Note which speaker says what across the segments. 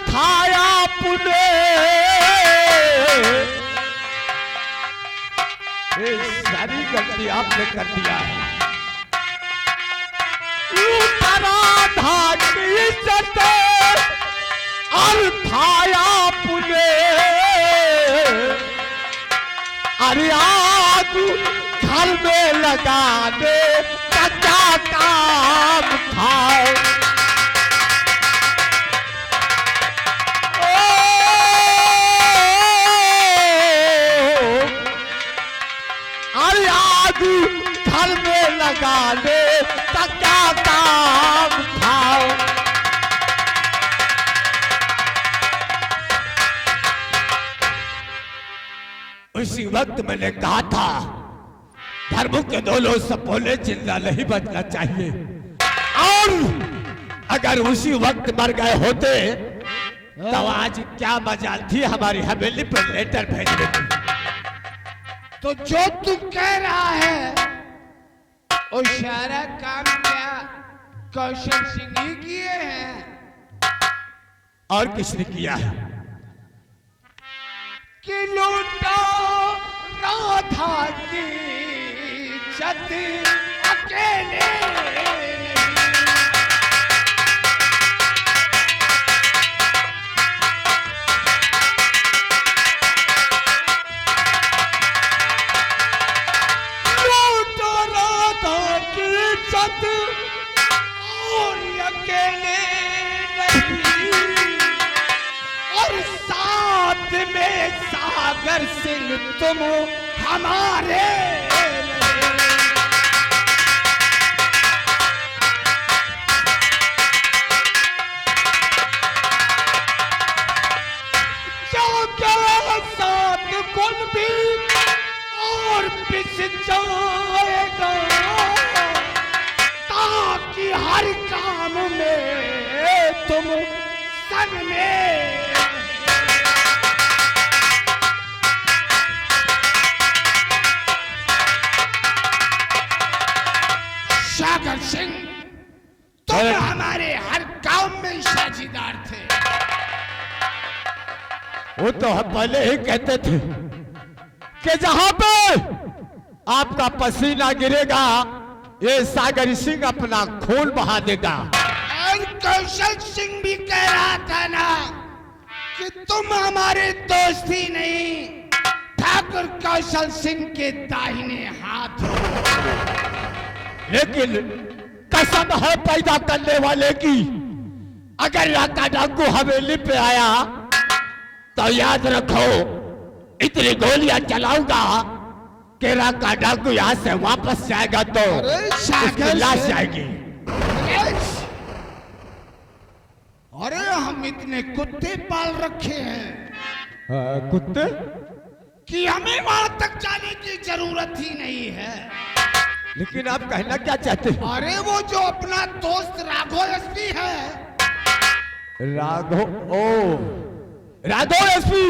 Speaker 1: थाया पुणे ये सारी गलती आपने कर दिया है। राधा की इज्जत और थाया पुणे अरे आग घर में लगा दे क्या काम था। अरे आग घर में लगा दे क्या काम था। उसी वक्त मैंने कहा था धर्म के दोनों सपोले जिंदा नहीं बचना चाहिए और अगर उसी वक्त मर गए होते तो आज क्या मजाल थी हमारी हवेली पर लेटर भेजने की।
Speaker 2: तो जो तू कह रहा है वो सारा काम क्या कौशल सिंह ही किए हैं
Speaker 1: और किसने किया है?
Speaker 2: कि लूटा राधा की इज्जत अकेले
Speaker 1: लूटा राधा की इज्जत
Speaker 2: और अकेले नहीं और साथ में सागर सिंह तुम हमारे जो के साथ कुल भी और पिस जाएगा ताकि हर काम में तुम संग में सागर सिंह तुम हमारे हर काम में साझेदार थे।
Speaker 1: वो तो हम पहले ही कहते थे कि जहां पे आपका पसीना गिरेगा ये सागर सिंह अपना खून बहा देगा।
Speaker 2: और कौशल सिंह भी कह रहा था ना कि तुम हमारे दोस्त ही नहीं ठाकुर कौशल सिंह के दाहिने हाथ हो।
Speaker 1: लेकिन कसम है पैदा करने वाले की अगर राका डाकू हवेली पे आया तो याद रखो इतनी गोलियां चलाऊंगा कि राका डाकू यहाँ से वापस जाएगा तो उसकी लाश जाएगी।
Speaker 2: अरे हम इतने कुत्ते पाल रखे हैं
Speaker 1: कुत्ते
Speaker 2: कि हमें वहां तक जाने की जरूरत ही नहीं है।
Speaker 1: लेकिन आप कहना क्या चाहते हैं?
Speaker 2: अरे वो जो अपना दोस्त राघव एसपी है
Speaker 1: राघव एसपी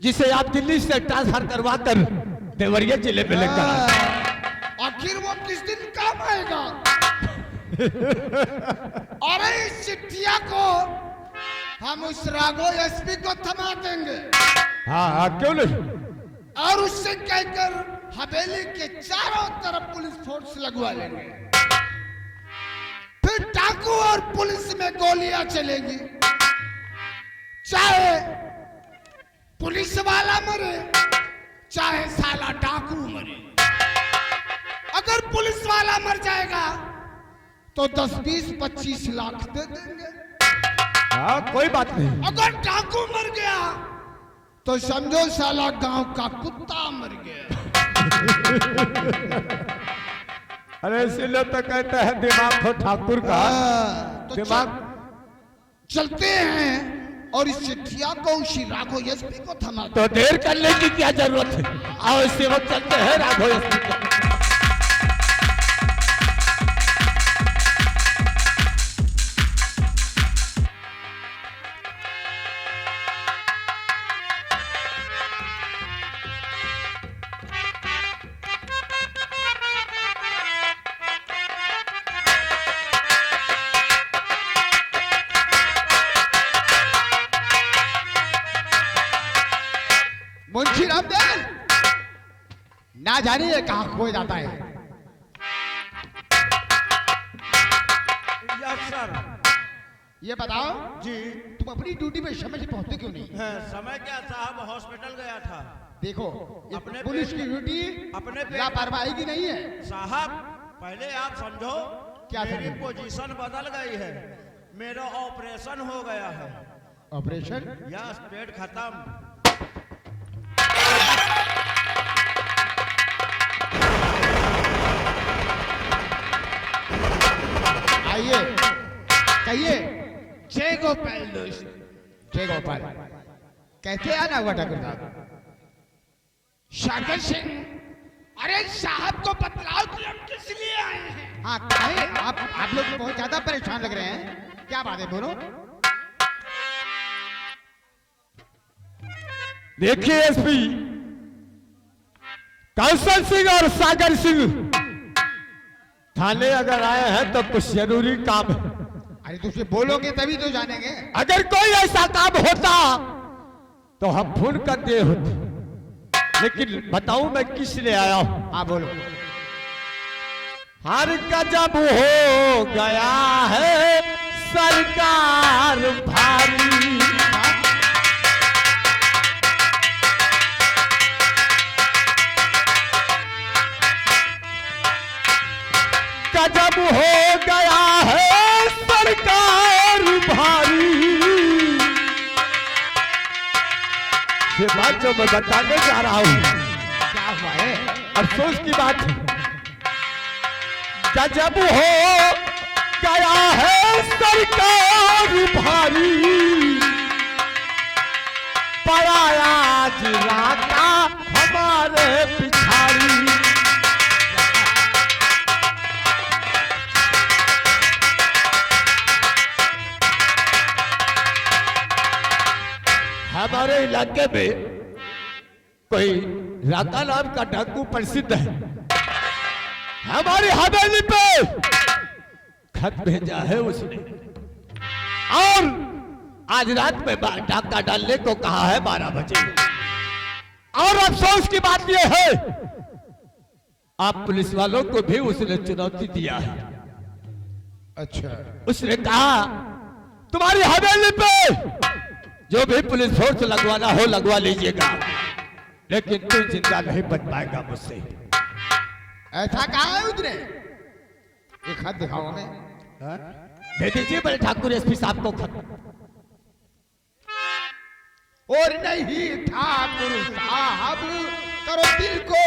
Speaker 1: जिसे आप दिल्ली से ट्रांसफर करवाकर देवरिया जिले में लेकर आए।
Speaker 2: आखिर वो किस दिन काम आएगा? अरे इस चिट्ठिया को हम उस राघव एसपी को थमा देंगे।
Speaker 1: हाँ क्यों नहीं?
Speaker 2: और उससे कहकर हवेली के चारों तरफ पुलिस फोर्स लगवा लेंगे। फिर डाकू और पुलिस में गोलियां चलेगी। चाहे पुलिस वाला मरे चाहे साला डाकू मरे। अगर पुलिस वाला मर जाएगा तो 10, 20, 25 लाख दे देंगे।
Speaker 1: हाँ कोई बात नहीं।
Speaker 2: अगर डाकू मर गया तो समझो साला गांव का कुत्ता मर गया।
Speaker 1: अरे इसीलिए तो कहते हैं दिमाग हो ठाकुर का।
Speaker 2: तो
Speaker 1: दिमाग
Speaker 2: चलते हैं और इस चिट्ठिया को उसी राघव एसपी को थमा।
Speaker 1: तो देर करने की क्या जरूरत है? आओ इसी वक्त चलते हैं राघव एसपी को।
Speaker 2: ना जाने ये कहाँ खो जाता है।
Speaker 3: Yes sir.
Speaker 2: ये बताओ
Speaker 3: जी।
Speaker 2: तुम अपनी ड्यूटी पे समय से पहुंचते क्यों नहीं?
Speaker 3: समय क्या साहब, हॉस्पिटल गया था।
Speaker 2: देखो ये
Speaker 3: अपने
Speaker 2: पुलिस की ड्यूटी
Speaker 3: अपने
Speaker 2: लापरवाही की नहीं है
Speaker 3: साहब। पहले आप समझो,
Speaker 2: क्या
Speaker 3: मेरी
Speaker 2: समझो?
Speaker 3: पोजीशन बदल गई है, मेरा ऑपरेशन हो गया है।
Speaker 2: ऑपरेशन?
Speaker 3: यस, पेट खत्म।
Speaker 2: आइए कहिए।
Speaker 1: जय गोपाल दोस्त।
Speaker 2: जय गोपाल। कैसे आना हुआ ठाकुर साहब?
Speaker 1: सागर सिंह, अरे साहब को बतलाओ कि हम किस लिए आए हैं।
Speaker 2: हाँ कहे, आप लोग बहुत ज्यादा परेशान लग रहे हैं, क्या बात है बोलो।
Speaker 1: देखिए एसपी कौशल सिंह और सागर सिंह थाने अगर आए हैं तो कुछ जरूरी काम है।
Speaker 2: अरे तुझसे बोलोगे तभी तो जानेंगे।
Speaker 1: अगर कोई ऐसा काम होता तो हम फोन कर दिए होते, लेकिन बताऊं मैं किस लिए आया हूं।
Speaker 2: हाँ बोलो।
Speaker 1: हर गजब हो गया है सरकार भारी, गजब हो गया है सरकार भारी। ये बात जो मैं बताने जा रहा हूं
Speaker 2: क्या हुआ है?
Speaker 1: अफसोस की बात है, गजब हो गया है सरकार भारी, पराया जिला का हमारे पिछाड़ी। हमारे इलाके में कोई राका नाम का डाकू प्रसिद्ध है, हमारी हवेली पे खत भेजा है उसने और आज रात में डाका डालने को कहा है 12 बजे। और अफसोस की बात यह है आप पुलिस वालों को भी उसने चुनौती दिया है।
Speaker 2: अच्छा।
Speaker 1: उसने कहा तुम्हारी हवेली पे जो भी पुलिस फोर्स लगवाना हो लगवा लीजिएगा, लेकिन तू जिंदा नहीं बच पाएगा मुझसे।
Speaker 2: ऐसा कहा है उसने? एक हाथ दिखाओ हमें।
Speaker 1: दे दीजिए बड़े ठाकुर एसपी साहब को खत।
Speaker 2: और नहीं ठाकुर साहब करो दिल को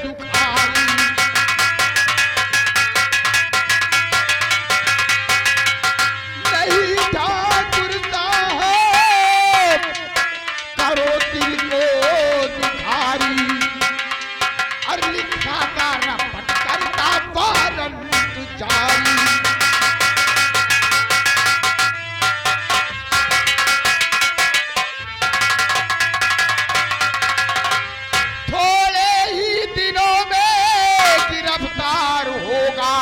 Speaker 2: दुखारी, नहीं ठाकुर साहब करो दिल को दुखारी, और लिखा का रपट करता वारंट जारी। थोड़े ही दिनों में गिरफ्तार होगा,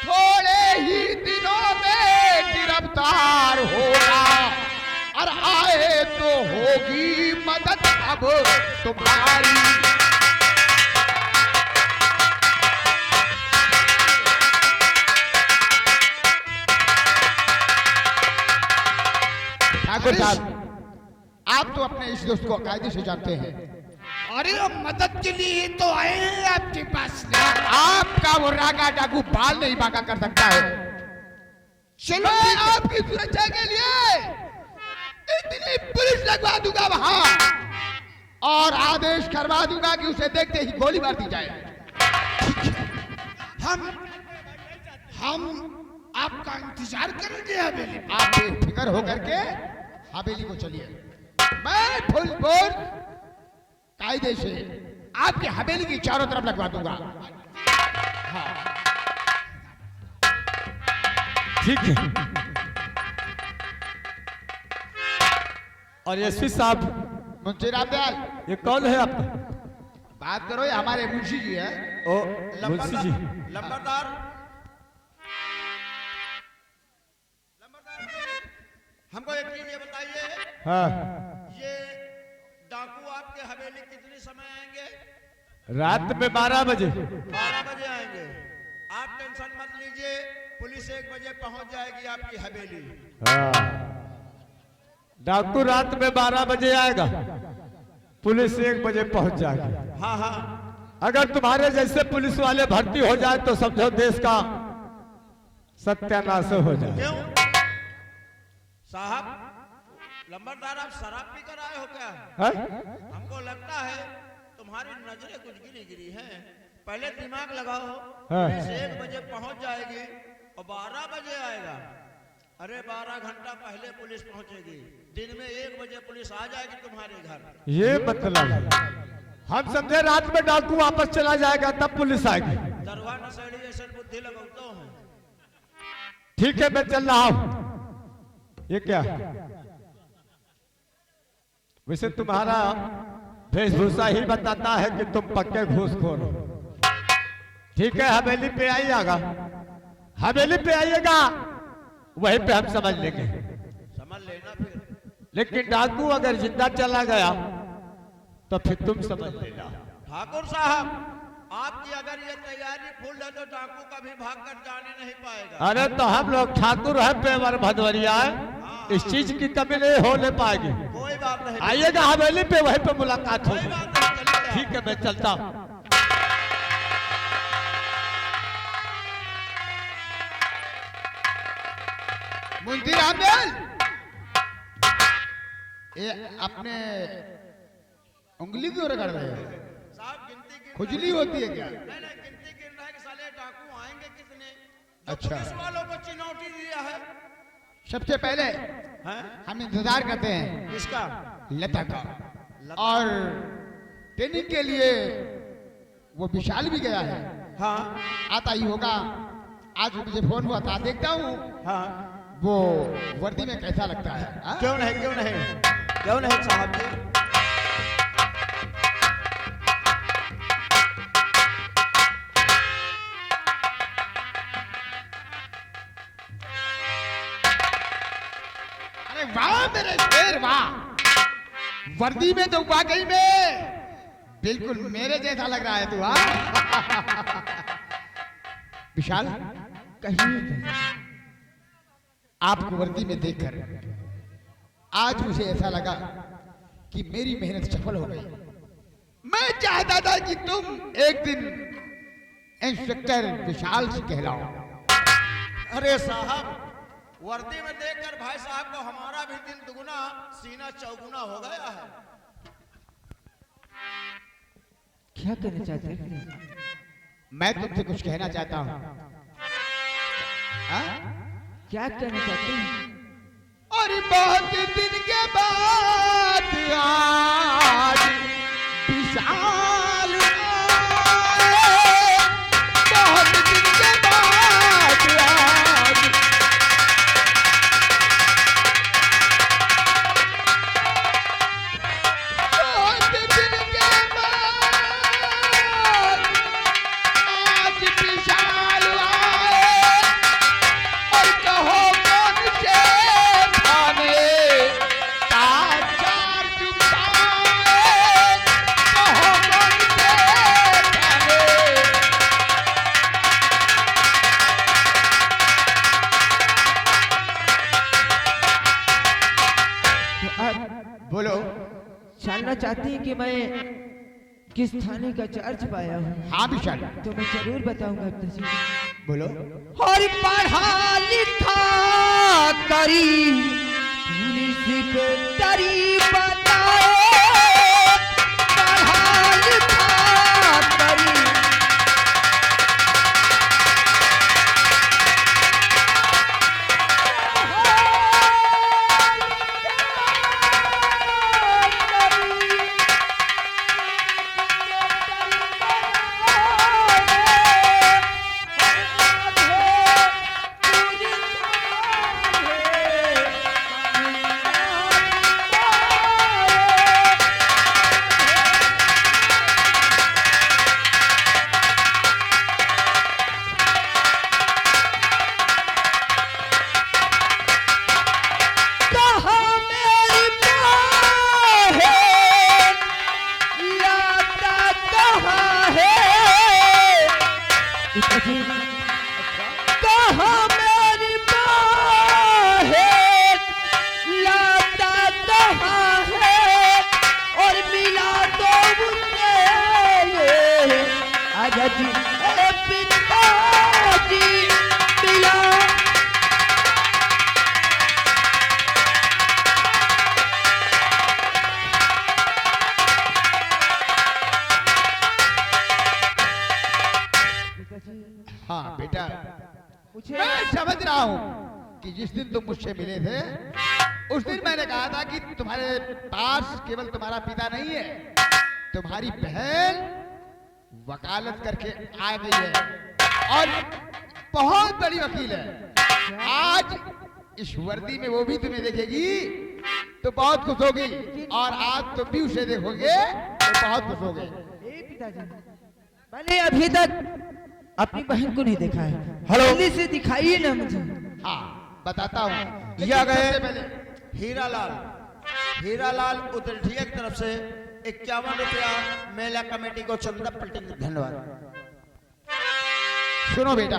Speaker 2: थोड़े ही दिनों में गिरफ्तार होगा, और आए तो होगी मदद अब तुम्हारी। ठाकुर साहब आप तो अपने इस दोस्त को कायदे से जानते हैं।
Speaker 1: अरे हम मदद के लिए तो आए हैं आपके पास।
Speaker 2: आपका वो रागा डाकू बाल नहीं बांका कर सकता है। चलो आपकी सुरक्षा के लिए इतनी पुलिस लगवा दूंगा वहां, और आदेश करवा दूंगा कि उसे देखते ही गोली मार दी जाए।
Speaker 1: हम आपका इंतजार करेंगे हवेली।
Speaker 2: आप बेफिक्र होकर के हवेली को चलिए, मैं फुल कायदे से आपकी हवेली की चारों तरफ लगवा दूंगा।
Speaker 1: ठीक है। और एसपी साहब
Speaker 2: मुंशी रामदयाल
Speaker 1: ये कौन है आपका?
Speaker 2: बात करो, ये हमारे मुंशी जी हैं।
Speaker 1: ओ मुंशी जी।
Speaker 3: लंबरदार, हमको एक चीज ये बताइए,
Speaker 1: हाँ
Speaker 3: ये डाकू आपके हवेली हवेली कितने समय आएंगे?
Speaker 1: रात में 12 बजे।
Speaker 3: 12 बजे आएंगे। आप टेंशन मत लीजिए, पुलिस 1 बजे पहुंच जाएगी आपकी हवेली।
Speaker 1: हाँ, डाकू रात में 12 बजे आएगा, पुलिस 1 बजे पहुंच जाएगी।
Speaker 3: हाँ हाँ।
Speaker 1: अगर तुम्हारे जैसे पुलिस वाले भर्ती हो जाए तो समझो देश का सत्यानाश हो जाए।
Speaker 3: क्यों साहब? लंबरदार, आप शराब पी कर आए हो क्या?
Speaker 1: है?
Speaker 3: हमको लगता है तुम्हारी नजरें कुछ गिरी गिरी हैं। पहले दिमाग लगाओ।
Speaker 1: हाँ।
Speaker 3: पुलिस 1 बजे पहुंच जाएगी और 12 बजे आएगा। अरे 12 घंटा पहले पुलिस पहुंचेगी। दिन में 1 बजे पुलिस आ जाएगी तुम्हारे घर।
Speaker 1: ये मतलब हम समझे रात में डाकू वापस चला जाएगा तब पुलिस आएगी।
Speaker 3: दरगाह नशेड़ी ऐसे बुद्धि लगाता हूँ।
Speaker 1: ठीक है, मैं चल रहा हूं। ये क्या वैसे तुम्हारा वेशभूषा ही बताता है कि तुम पक्के घूसखोर हो। ठीक है, हवेली पे आइएगा, हवेली पे आइएगा, वहीं पे हम समझ लेंगे।
Speaker 3: समझ लेना फिर।
Speaker 1: लेकिन डाकू अगर जिंदा चला गया तो फिर तुम समझ लेना।
Speaker 3: ठाकुर साहब, आपकी अगर ये तैयारी फुल है तो डाकू कभी भाग कर जाने नहीं पाएगा।
Speaker 1: अरे तो हम लोग ठाकुर है, पेवर भदवरिया है, इस चीज की कमी नहीं होने पाएगी।
Speaker 3: कोई बात नहीं,
Speaker 1: आइएगा हवेली पे, वहीं पे मुलाकात
Speaker 3: कोई
Speaker 1: होगी।
Speaker 3: बात नहीं, चलिए।
Speaker 1: ठीक है, मैं चलता हूं।
Speaker 2: मुंशी रामदयाल, ये अपने उंगली क्यों रगड़ रहे हो?
Speaker 3: साहब गिनती गिन
Speaker 2: खुजली होती है क्या?
Speaker 3: नहीं नहीं, गिनती गिन रहा है कि साले डाकू आएंगे कितने। जो
Speaker 2: अच्छा।
Speaker 3: पुलिस वालों को चिनौती दिया है।
Speaker 2: सबसे पहले
Speaker 3: हैं?
Speaker 2: हम इंतजार करते हैं
Speaker 3: किसका?
Speaker 2: लता का, और ट्रेनिंग के लिए वो विशाल भी गया है।
Speaker 3: हाँ
Speaker 2: आता ही होगा। आज मुझे फोन हुआ था, देखता हूँ
Speaker 3: हाँ।
Speaker 2: वो वर्दी में कैसा लगता है। हाँ?
Speaker 3: क्यों नहीं, क्यों नहीं, क्यों नहीं साहब जी।
Speaker 2: अरे वाह मेरे शेर, वाह! वर्दी में तो वाकई में बिल्कुल मेरे जैसा लग रहा है तू। हाँ विशाल, कहीं आपको वर्दी में देखकर आज मुझे ऐसा लगा कि मेरी मेहनत सफल हो गई। मैं चाहता था कि तुम एक दिन इंस्पेक्टर विशाल से कहलाओ।
Speaker 3: अरे साहब, वर्दी में देखकर भाई साहब को हमारा भी दिल दुगुना सीना चौगुना हो गया है।
Speaker 4: क्या कहना चाहते हैं?
Speaker 2: मैं तुमसे कुछ कहना चाहता हूँ। हाँ?
Speaker 4: क्या कहना चाहते हैं?
Speaker 2: और बहुत दिन के बाद आज विशाल आए, बहुत दिन के बाद आज। बहुत दिन के बाद आज विशाल आए, और कहो कौन से थाने का चार चुकाए, कहो कौन से थाने।
Speaker 4: तो आप
Speaker 2: बोलो।
Speaker 4: जानना चाहती हैं कि मैं किस थाने का चार्ज पाया हूँ?
Speaker 2: हाँ विशाल,
Speaker 4: तो मैं जरूर बताऊंगा जी।
Speaker 2: बोलो।
Speaker 4: और पढ़ा लिखा करी पुलिस पे तरी बताओ, पढ़ा लिखा करी पिताजी कहाँ मेरी बाहें लाता कहाँ है और मिला तो मुझे आजा जी पिताजी मिला।
Speaker 5: हाँ बेटा,
Speaker 4: मुझे
Speaker 5: मैं समझ रहा हूँ कि जिस दिन तुम मुझसे मिले थे उस दिन मैंने कहा था कि तुम्हारे पास केवल तुम्हारा पिता नहीं है, तुम्हारी बहन वकालत करके आ गई है और बहुत बड़ी वकील है। आज इस वर्दी में वो भी तुम्हें देखेगी तो बहुत खुश होगी और आज तुम भी उसे देखोगे तो बहुत खुश होगे।
Speaker 4: पिताजी मैंने अभी तक अपनी बहन को नहीं देखा है।
Speaker 3: हेलो।
Speaker 4: जल्दी से दिखाइए ना मुझे।
Speaker 5: हाँ बताता हूँ।
Speaker 3: ये आ गए
Speaker 5: सबसे पहले
Speaker 3: हीरालाल उदरठिया की तरफ से 51 रुपया मेला कमेटी को चंदा पलटिंग धन्यवाद।
Speaker 5: सुनो बेटा,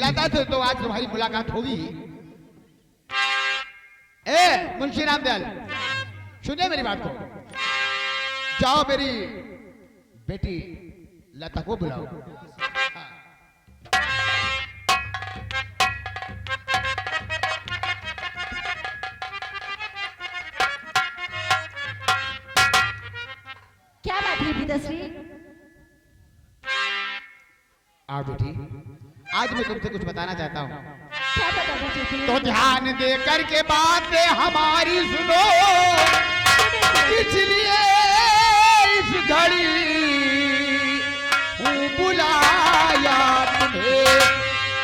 Speaker 5: लता से तो आज तुम्हारी मुलाकात होगी। ए मुंशी रामदयाल, सुनिए मेरी बात को। जाओ मेरी बेटी लता को बुलाओ।
Speaker 6: क्या बात है पिताश्री?
Speaker 5: आओ बेटी, आज मैं तुमसे कुछ बताना चाहता हूँ।
Speaker 6: क्या बताना चाहते हैं?
Speaker 5: तो ध्यान दे करके बातें हमारी सुनो, इसलिए इस घड़ी हूँ बुलाया तुम्हें।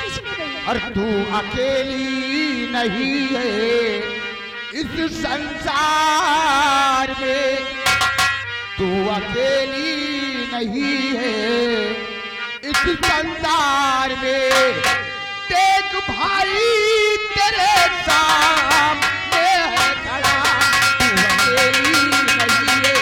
Speaker 6: किसने कही?
Speaker 5: और तू अकेली नहीं है इस संसार में, तू अकेली नहीं है इस संसार में। देख भाई तेरे सामने है खड़ा, तू अकेली नहीं है।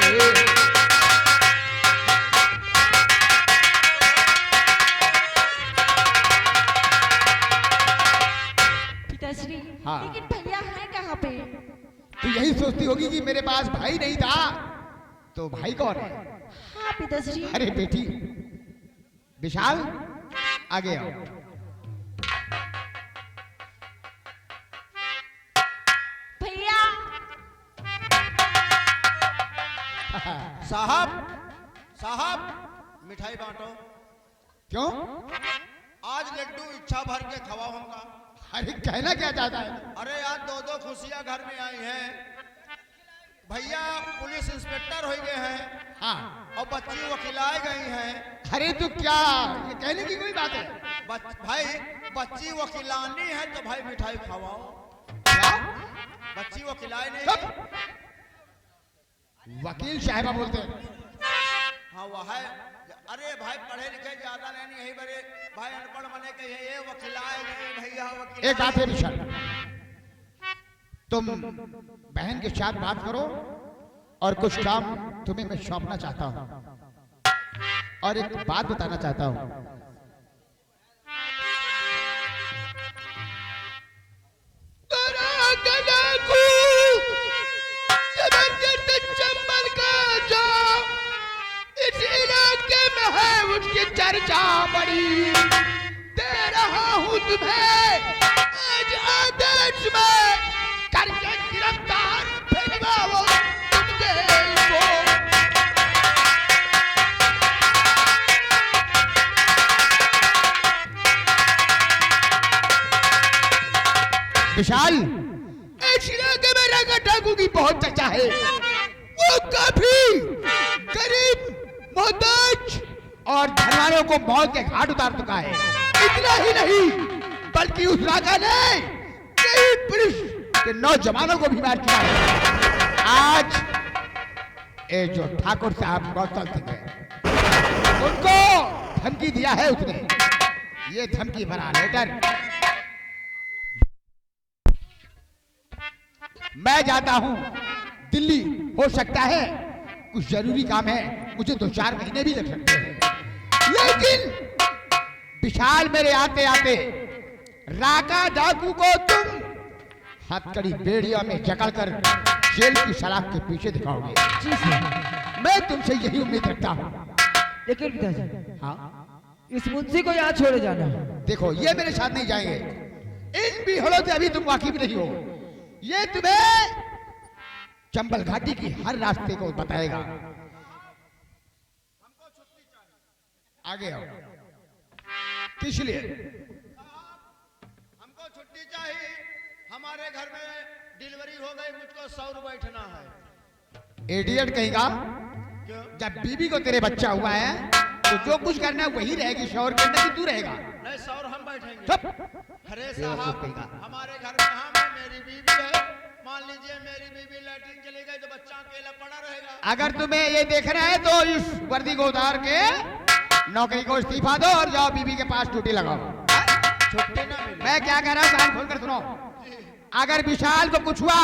Speaker 6: पिताश्री
Speaker 5: हाँ।
Speaker 6: लेकिन भैया है कहाँ पे?
Speaker 5: तू यही सोचती होगी कि मेरे पास भाई नहीं था, तो भाई कौन है?
Speaker 6: हाँ पिताश्री।
Speaker 5: अरे बेटी विशाल, आगे आओ।
Speaker 6: भैया
Speaker 3: साहब मिठाई बांटो।
Speaker 5: क्यों?
Speaker 3: आज लड्डू इच्छा भर के खवाऊंगा।
Speaker 5: अरे कहना क्या चाहता है?
Speaker 3: अरे आज दो खुशियां घर में आई हैं। भैया पुलिस इंस्पेक्टर हो गए हैं
Speaker 5: हाँ।
Speaker 3: और बच्ची वकीलाए गई हैं।
Speaker 5: अरे तू क्या, ये कहने की कोई बात है?
Speaker 3: भाई बच्ची वकीलानी है तो भाई मिठाई खवाओ।
Speaker 5: क्या?
Speaker 3: बच्ची वकीलाए नहीं
Speaker 5: सब?
Speaker 3: है।
Speaker 5: वकील साहिबा बोलते हैं।
Speaker 3: हाँ वह है। अरे भाई पढ़े लिखे ज्यादा नहीं, यही बड़े भाई अनपढ़ बने के ये वकीलाए गए भैया वकील।
Speaker 5: एक बात है विशाल, तुम बहन के साथ बात करो और कुछ काम तुम्हें मैं सौंपना चाहता हूँ और एक बात बताना चाहता हूँ। चंबल का जो इस इलाके में है उसकी चर्चा बड़ी, दे रहा हूँ तुम्हें आज आदेश में करके गिरफ्तार भिजवाओ तुमके वो। विशाल, इस इलाके में रंगा डाकू की बहुत चर्चा है। वो काफी गरीब, मोहताज और धनवानों को मौत के घाट उतार चुका है। इतना ही नहीं बल्कि उस राजा ने कई पुलिस के नौजवानों को भी मार चुका है। आज ये जो ठाकुर साहब गौतम सिंह है उनको धमकी दिया है उसने। ये धमकी भरा लेटर मैं जाता हूं दिल्ली। हो सकता है कुछ जरूरी काम है, मुझे 2-4 महीने भी लग सकते हैं, लेकिन विशाल मेरे आते आते राका डाकू को तुम हथकड़ी बेड़िया में जकड़कर जेल की सलाख के पीछे दिखाओगे।
Speaker 4: जी सर।
Speaker 5: मैं तुमसे यही उम्मीद रखता हूँ।
Speaker 4: लेकिन पिताजी,
Speaker 5: हाँ
Speaker 4: इस मुंशी को यहाँ छोड़े जाना।
Speaker 5: देखो, ये मेरे साथ नहीं जाएंगे। इन बिहड़ों से अभी तुम वाकिफ नहीं हो। ये तुम्हें चंबल घाटी की हर रास्ते को बताएगा। आगे आओ। किस लिए?
Speaker 3: हमको छुट्टी चाहिए। हमारे घर में डिलीवरी हो गई, मुझको 100 रुपए बैठना है।
Speaker 5: एडियट कहेगा।
Speaker 3: क्यों?
Speaker 5: जब बीबी को तेरे बच्चा हुआ है तो जो कुछ करना है वही रहेगी। शौहर के अंदर तू रहेगा।
Speaker 3: नहीं, 100 हम बैठेंगे।
Speaker 5: चुप।
Speaker 3: अरे
Speaker 5: बेवकूफ
Speaker 3: साहब,
Speaker 5: कहेगा।
Speaker 3: हमारे घर में हम हैं, मेरी बीवी है। मान लीजिए मेरी बीवी लैट्रिन चली गई तो बच्चा अकेला पड़ा रहेगा।
Speaker 5: अगर तुम्हें ये देखना है तो इस वर्दी को उतार के नौकरी को इस्तीफा दो और जाओ बीबी के पास ड्यूटी लगाओ।
Speaker 3: छुट्टी ना मिले।
Speaker 5: मैं क्या कह रहा हूँ, कान खोलकर सुनो। अगर विशाल को कुछ हुआ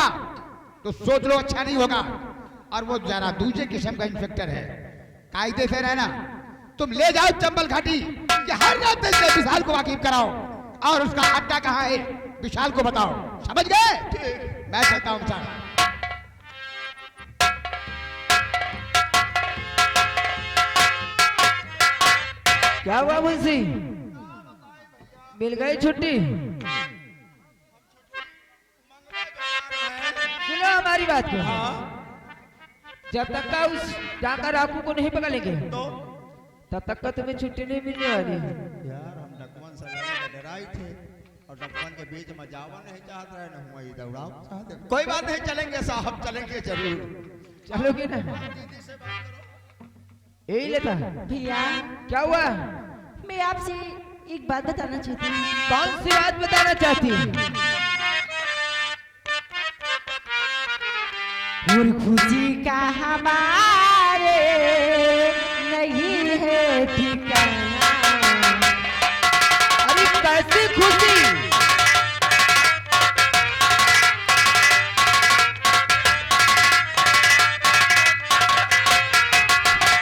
Speaker 5: तो सोच लो अच्छा नहीं होगा। और वो जरा दूसरे किस्म का इंस्पेक्टर है। कायदे से रहना। तुम ले जाओ चंबल घाटी कि हर रात से विशाल को वाकिफ कराओ और उसका अड्डा कहाँ है विशाल को बताओ। समझ गए? मैं चलता हूँ साहब।
Speaker 4: क्या हुआ मुंशी, मिल गई छुट्टी? सुनो हमारी बात को। जब तक का उस डाका डाकू को नहीं पकड़ेंगे तब तक का तुम्हें छुट्टी नहीं मिलने वाली।
Speaker 3: यार, हम डकवन से डराई थे और डकवन के बीच में जावा नहीं चाहत रहे, न हुआ ये दौड़ाओ चाहते। कोई बात नहीं, चलेंगे साहब, चलेंगे जरूर।
Speaker 4: चलोगे ना? यही लेता।
Speaker 6: भैया,
Speaker 4: क्या हुआ?
Speaker 6: मैं आपसे एक बात बताना चाहती हूँ।
Speaker 4: कौन सी बात बताना चाहती है?
Speaker 6: और खुशी का हमारे नहीं है ठिकाना।
Speaker 4: अरे कैसी खुशी?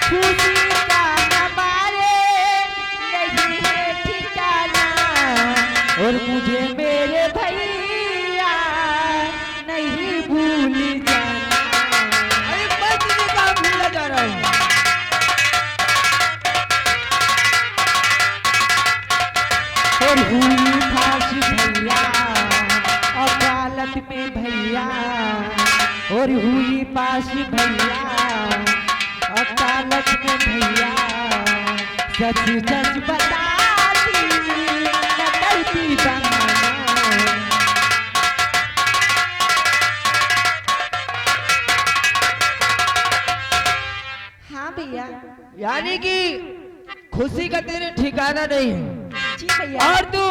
Speaker 6: खुशी का हमारे नहीं है ठिकाना। और मुझे मेरे भैया नहीं भूल जाना।
Speaker 4: अरे मैं तुम्हें कहाँ भूला जा रहा हूँ?
Speaker 6: और हुई फांस भैया अदालत में भैया। और हुई फांस भैया अदालत में भैया। सच सच बताती न करती बहाना। हाँ भैया।
Speaker 4: यानी कि खुशी का तेरे ठिकाना नहीं है
Speaker 6: जी भैया।
Speaker 4: और तू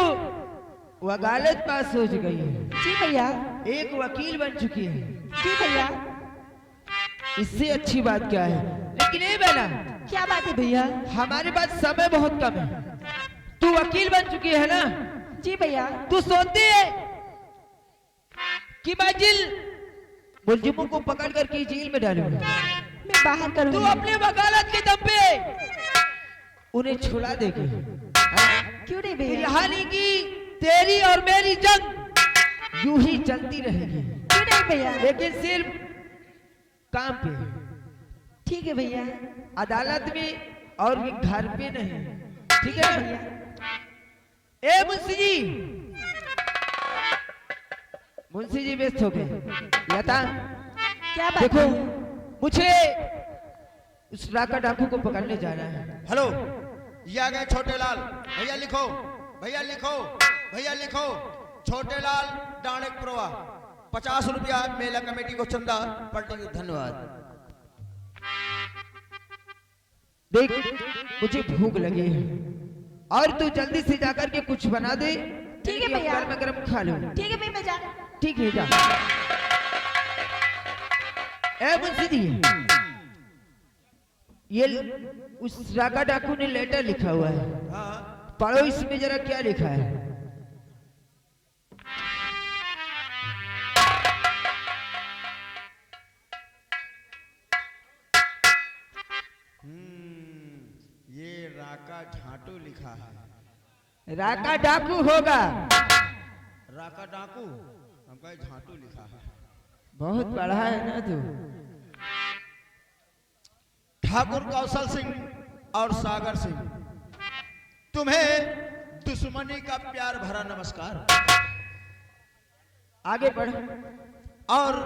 Speaker 4: वकालत पास हो गई है,
Speaker 6: जी भैया।
Speaker 4: एक वकील बन चुकी है।
Speaker 6: जी भैया।
Speaker 4: इससे अच्छी बात क्या है? लेकिन ये बेला,
Speaker 6: क्या बात है भैया?
Speaker 4: हमारे पास समय बहुत कम है। तू वकील बन चुकी है ना?
Speaker 6: जी भैया।
Speaker 4: तू सोचती है कि मैं मुलजिमों को पकड़ करके जेल में डालूंगा?
Speaker 6: मैं बाहर
Speaker 4: तू
Speaker 6: करूंगी।
Speaker 4: अपने वकालत के दम पे उन्हें छुड़ा देगी।
Speaker 6: क्यों नहीं भैया?
Speaker 4: यानी कि तेरी और मेरी जंग यूं ही चलती रहेगी,
Speaker 6: क्यों नहीं भैया?
Speaker 4: लेकिन सिर्फ काम पे,
Speaker 6: ठीक है भैया।
Speaker 4: अदालत में और भी घर पे नहीं। ठीक है भैया? ए मुंशी जी, मुंशी जी व्यस्त हो गए। लता,
Speaker 6: क्या बात
Speaker 4: देखो,
Speaker 6: है?
Speaker 4: मुझे उस राका डाकू को पकड़ने जाना है।
Speaker 3: हेलो, ये आ गए छोटे लाल। भैया लिखो, भैया लिखो, भैया लिखो। छोटे लाल डाणेक प्रवा 50 रुपया मेला कमेटी को चंदा पलटी। धन्यवाद।
Speaker 4: देख, मुझे भूख लगी है और तू जल्दी से जाकर के कुछ बना दे।
Speaker 6: ठीक है भैया।
Speaker 4: गर्मा गर्म खा लो।
Speaker 6: ठीक है भैया, मैं जा।
Speaker 4: ठीक है, जा। ए मुंशी जी, ये उस राका डाकू ने लेटर लिखा हुआ है,
Speaker 3: हाँ,
Speaker 4: पढ़ो इसमें जरा क्या लिखा है।
Speaker 3: ये राका झाटू लिखा है।
Speaker 4: राका डाकू होगा।
Speaker 3: राका डाकू हमका झांटू लिखा है।
Speaker 4: बहुत बड़ा है ना तू।
Speaker 3: ठाकुर कौशल सिंह और सागर सिंह, तुम्हें दुश्मनी का प्यार भरा नमस्कार।
Speaker 4: आगे बढ़।
Speaker 3: और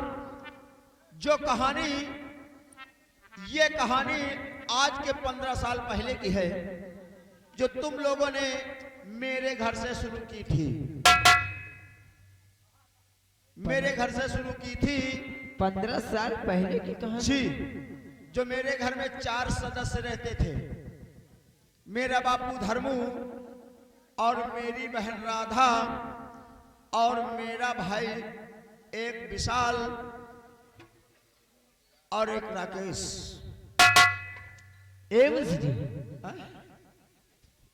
Speaker 3: जो कहानी, ये कहानी आज के 15 साल पहले की है, जो तुम लोगों ने मेरे घर से शुरू की थी। मेरे घर से शुरू की थी
Speaker 4: 15 साल पहले की कहानी।
Speaker 3: जी, जो मेरे घर में 4 सदस्य रहते थे। मेरा बापू धर्मू और मेरी बहन राधा और मेरा भाई एक विशाल और एक राकेश।
Speaker 4: एवं जी,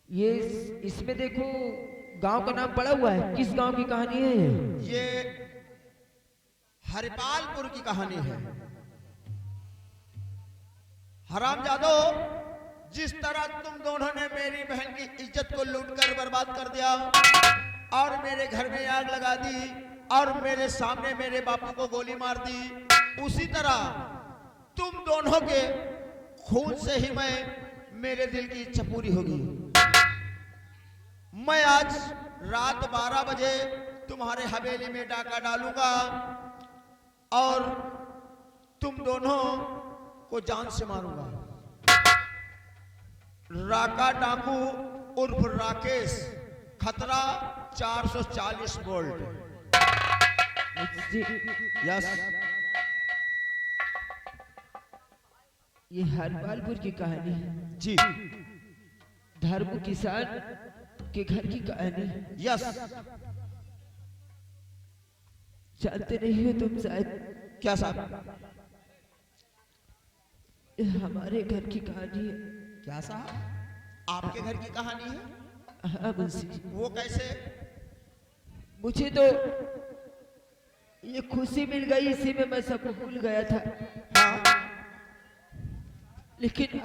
Speaker 4: ये इसमें देखो गांव का नाम पड़ा हुआ है। किस गांव की कहानी है ये?
Speaker 3: हरिपालपुर की कहानी है। हरामजादो, जिस तरह तुम दोनों ने मेरी बहन की इज्जत को लूटकर बर्बाद कर दिया और मेरे घर में आग लगा दी और मेरे सामने मेरे बापू को गोली मार दी, उसी तरह तुम दोनों के खून से ही मेरे दिल की इच्छा पूरी होगी। मैं आज रात 12 बजे तुम्हारे हवेली में डाका डालूंगा और तुम दोनों को जान से मारूंगा। राका डाकू उर्फ राकेश, खतरा 440 वोल्ट। यस,
Speaker 4: ये हरपालपुर की कहानी है
Speaker 3: जी।
Speaker 4: धर्म किसान के घर की कहानी है।
Speaker 3: यस,
Speaker 4: जानते नहीं हो तुम शायद।
Speaker 3: क्या साहब?
Speaker 4: ये हमारे घर की कहानी है।
Speaker 3: क्या साहब, आपके घर की कहानी है?
Speaker 4: हाँ मुंशी जी।
Speaker 3: वो कैसे?
Speaker 4: मुझे तो ये खुशी मिल गई, इसी में मैं सब भूल गया था।
Speaker 3: हाँ,
Speaker 4: लेकिन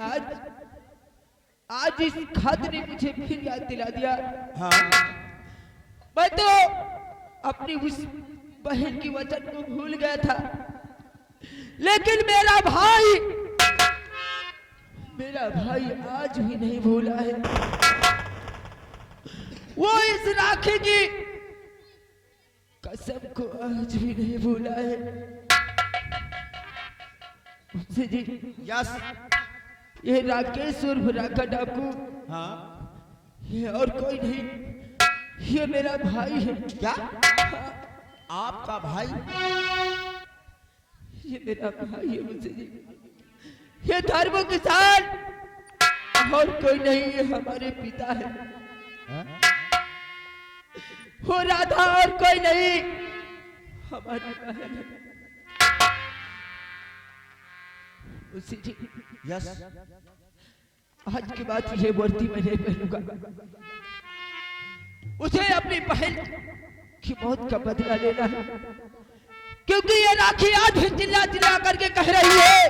Speaker 4: आज इस खत ने मुझे फिर याद दिला दिया।
Speaker 3: हाँ,
Speaker 4: मैं तो अपनी उस बहन की वचन को भूल गया था, लेकिन मेरा भाई आज भी नहीं भूला है। वो इस राखी की कसम को आज भी नहीं भूला है। मुझसे जी,
Speaker 3: यस,
Speaker 4: ये राकेश उर्फ राका डाकू,
Speaker 3: हाँ,
Speaker 4: ये और कोई नहीं, ये मेरा भाई है।
Speaker 3: क्या? आपका भाई?
Speaker 4: ये मेरा भाई है मुझसे जी। ये धर्म किसान और कोई नहीं, ये हमारे पिता है। वो राधा और कोई नहीं, हमारी बहन है। उसी जी,
Speaker 3: यस,
Speaker 4: आज के बाद ये वर्दी मैं नहीं पहनूंगा। उसे अपनी बहन की मौत का बदला लेना है, क्योंकि ये राखी आज भी चिल्ला चिल्ला करके कह रही है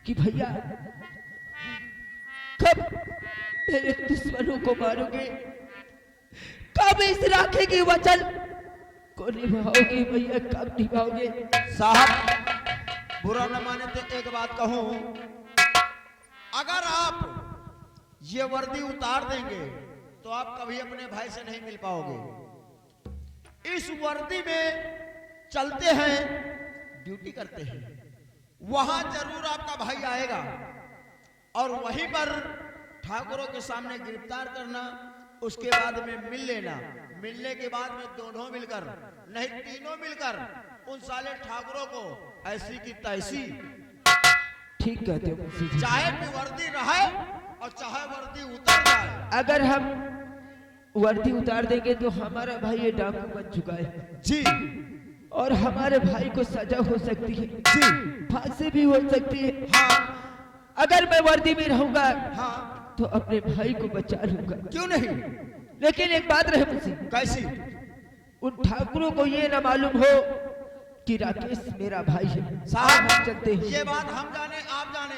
Speaker 4: कि भैया कब मेरे दुश्मनों को मारोगे, कब इस राखी की वचन को निभाओगे भैया, कब निभाओगे?
Speaker 3: साहब, बुरा न माने तो एक बात कहूं, अगर आप ये वर्दी उतार देंगे तो आप कभी अपने भाई से नहीं मिल पाओगे। इस वर्दी में चलते हैं, ड्यूटी करते हैं, वहां जरूर आपका भाई आएगा और वहीं पर ठाकुरों के सामने गिरफ्तार करना, उसके बाद में मिल लेना, मिलने के बाद में दोनों मिलकर नहीं तीनों मिलकर उन साले ठाकुरों को ऐसी की तैसी,
Speaker 4: ठीक कहते हो मुंशी जी।
Speaker 3: चाहे वर्दी रहे और चाहे वर्दी उतर जाए,
Speaker 4: अगर हम वर्दी उतार देंगे तो हमारा भाई ये डाकू बन चुका है
Speaker 3: जी,
Speaker 4: और हमारे भाई को सजा हो सकती है
Speaker 3: जी,
Speaker 4: फांसी भी हो सकती है।
Speaker 3: हाँ,
Speaker 4: अगर मैं वर्दी में रहूंगा
Speaker 3: हाँ,
Speaker 4: तो अपने भाई को बचा लूंगा।
Speaker 3: क्यों नहीं?
Speaker 4: लेकिन एक बात रहे मुझसे,
Speaker 3: कैसी?
Speaker 4: उन ठाकुरों को ये ना मालूम हो कि राकेश मेरा भाई है।
Speaker 3: साहब,
Speaker 4: हम चलते हैं।
Speaker 3: ये बात हम जाने आप जाने,